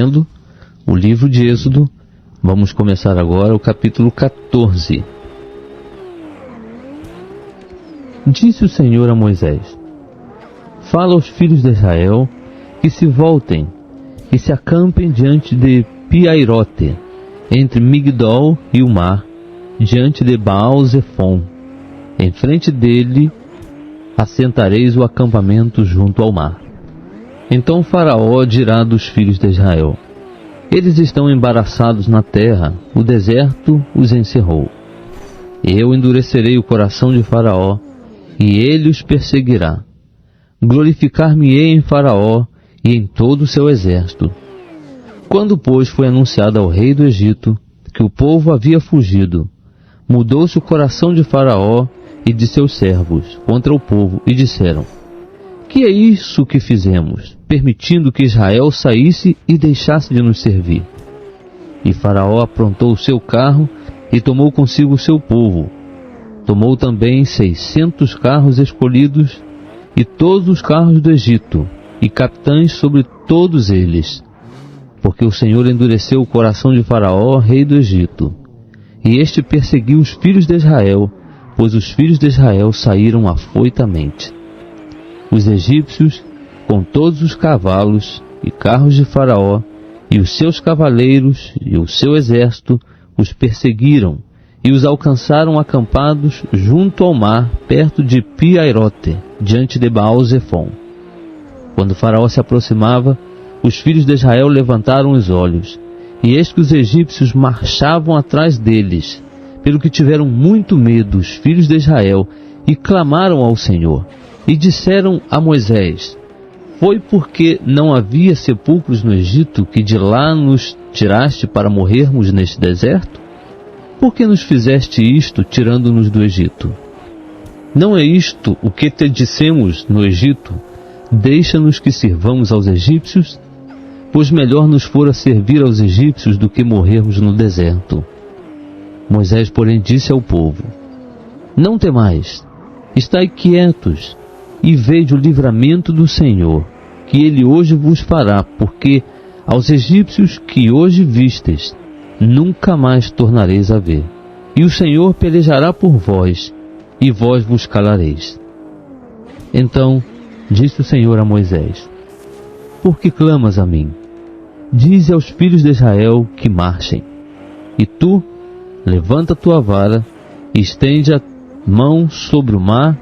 lendo o livro de Êxodo. Vamos começar agora o capítulo 14. Disse o Senhor a Moisés: fala aos filhos de Israel que se voltem e se acampem diante de Pi-Hairote, entre Migdol e o mar, diante de Baal-Zefon. Em frente dele assentareis o acampamento junto ao mar. Então Faraó dirá dos filhos de Israel: eles estão embaraçados na terra, o deserto os encerrou. Eu endurecerei o coração de Faraó, e ele os perseguirá. Glorificar-me-ei em Faraó e em todo o seu exército. Quando, pois, foi anunciado ao rei do Egito que o povo havia fugido, mudou-se o coração de Faraó e de seus servos contra o povo, e disseram: que é isso que fizemos, permitindo que Israel saísse e deixasse de nos servir? E Faraó aprontou o seu carro e tomou consigo o seu povo. Tomou também 600 carros escolhidos e todos os carros do Egito, e capitães sobre todos eles, porque o Senhor endureceu o coração de Faraó, rei do Egito, e este perseguiu os filhos de Israel, pois os filhos de Israel saíram afoitamente. Os egípcios, com todos os cavalos e carros de Faraó, e os seus cavaleiros e o seu exército, os perseguiram, e os alcançaram acampados junto ao mar, perto de Pi-Hairote, diante de Baal-Zefon. Quando Faraó se aproximava, os filhos de Israel levantaram os olhos, e eis que os egípcios marchavam atrás deles, pelo que tiveram muito medo os filhos de Israel, e clamaram ao Senhor, e disseram a Moisés: foi porque não havia sepulcros no Egito que de lá nos tiraste para morrermos neste deserto? Por que nos fizeste isto, tirando-nos do Egito? Não é isto o que te dissemos no Egito: deixa-nos que sirvamos aos egípcios? Pois melhor nos fora servir aos egípcios do que morrermos no deserto. Moisés, porém, disse ao povo: não temais, estai quietos, e vede o livramento do Senhor, que ele hoje vos fará, porque aos egípcios que hoje vistes, nunca mais tornareis a ver. E o Senhor pelejará por vós, e vós vos calareis. Então disse o Senhor a Moisés: por que clamas a mim? Dize aos filhos de Israel que marchem. E tu, levanta a tua vara, e estende a mão sobre o mar,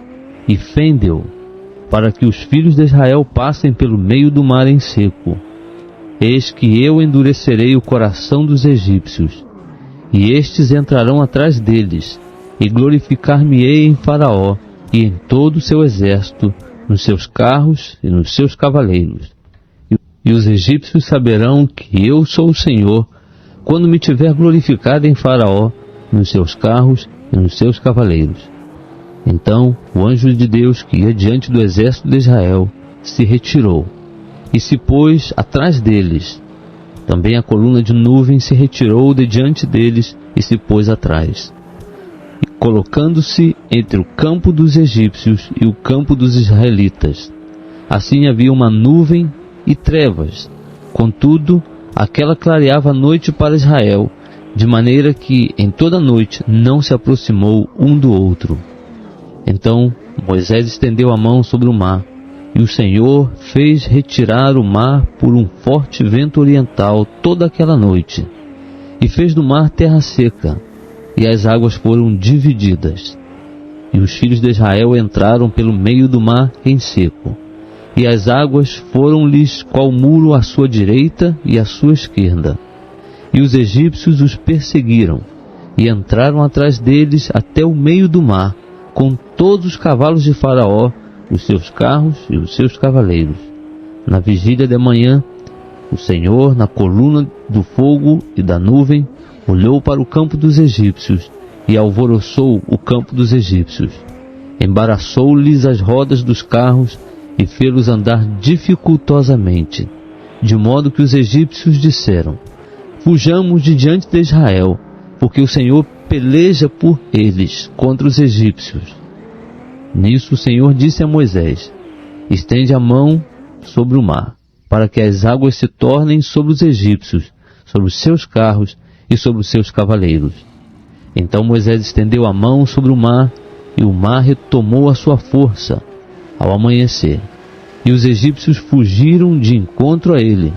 e fende-o, para que os filhos de Israel passem pelo meio do mar em seco. Eis que eu endurecerei o coração dos egípcios, e estes entrarão atrás deles, e glorificar-me-ei em Faraó e em todo o seu exército, nos seus carros e nos seus cavaleiros. E os egípcios saberão que eu sou o Senhor, quando me tiver glorificado em Faraó, nos seus carros e nos seus cavaleiros. Então o anjo de Deus, que ia diante do exército de Israel, se retirou, e se pôs atrás deles. Também a coluna de nuvem se retirou de diante deles, e se pôs atrás. E colocando-se entre o campo dos egípcios e o campo dos israelitas. Assim havia uma nuvem e trevas. Contudo, aquela clareava a noite para Israel, de maneira que em toda a noite não se aproximou um do outro. Então Moisés estendeu a mão sobre o mar, e o Senhor fez retirar o mar por um forte vento oriental toda aquela noite, e fez do mar terra seca, e as águas foram divididas. E os filhos de Israel entraram pelo meio do mar em seco, e as águas foram-lhes qual muro à sua direita e à sua esquerda. E os egípcios os perseguiram, e entraram atrás deles até o meio do mar, com todos os cavalos de Faraó, os seus carros e os seus cavaleiros. Na vigília de manhã, o Senhor, na coluna do fogo e da nuvem, olhou para o campo dos egípcios e alvoroçou o campo dos egípcios. Embaraçou-lhes as rodas dos carros e fê-los andar dificultosamente, de modo que os egípcios disseram: fujamos de diante de Israel, porque o Senhor peleja por eles contra os egípcios. Nisso o Senhor disse a Moisés: estende a mão sobre o mar, para que as águas se tornem sobre os egípcios, sobre os seus carros e sobre os seus cavaleiros. Então Moisés estendeu a mão sobre o mar, e o mar retomou a sua força ao amanhecer, e os egípcios fugiram de encontro a ele.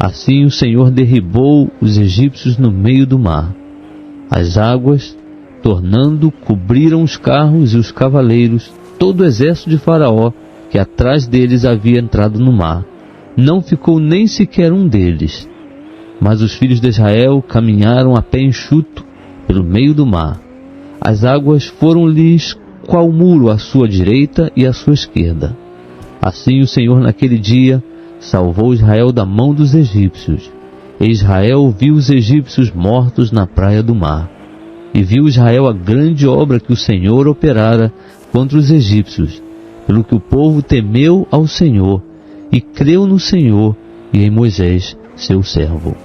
Assim o Senhor derribou os egípcios no meio do mar. As águas, tornando, cobriram os carros e os cavaleiros, todo o exército de Faraó, que atrás deles havia entrado no mar. Não ficou nem sequer um deles. Mas os filhos de Israel caminharam a pé enxuto pelo meio do mar. As águas foram-lhes qual muro à sua direita e à sua esquerda. Assim o Senhor naquele dia salvou Israel da mão dos egípcios. E Israel viu os egípcios mortos na praia do mar. E viu Israel a grande obra que o Senhor operara contra os egípcios, pelo que o povo temeu ao Senhor, e creu no Senhor e em Moisés, seu servo.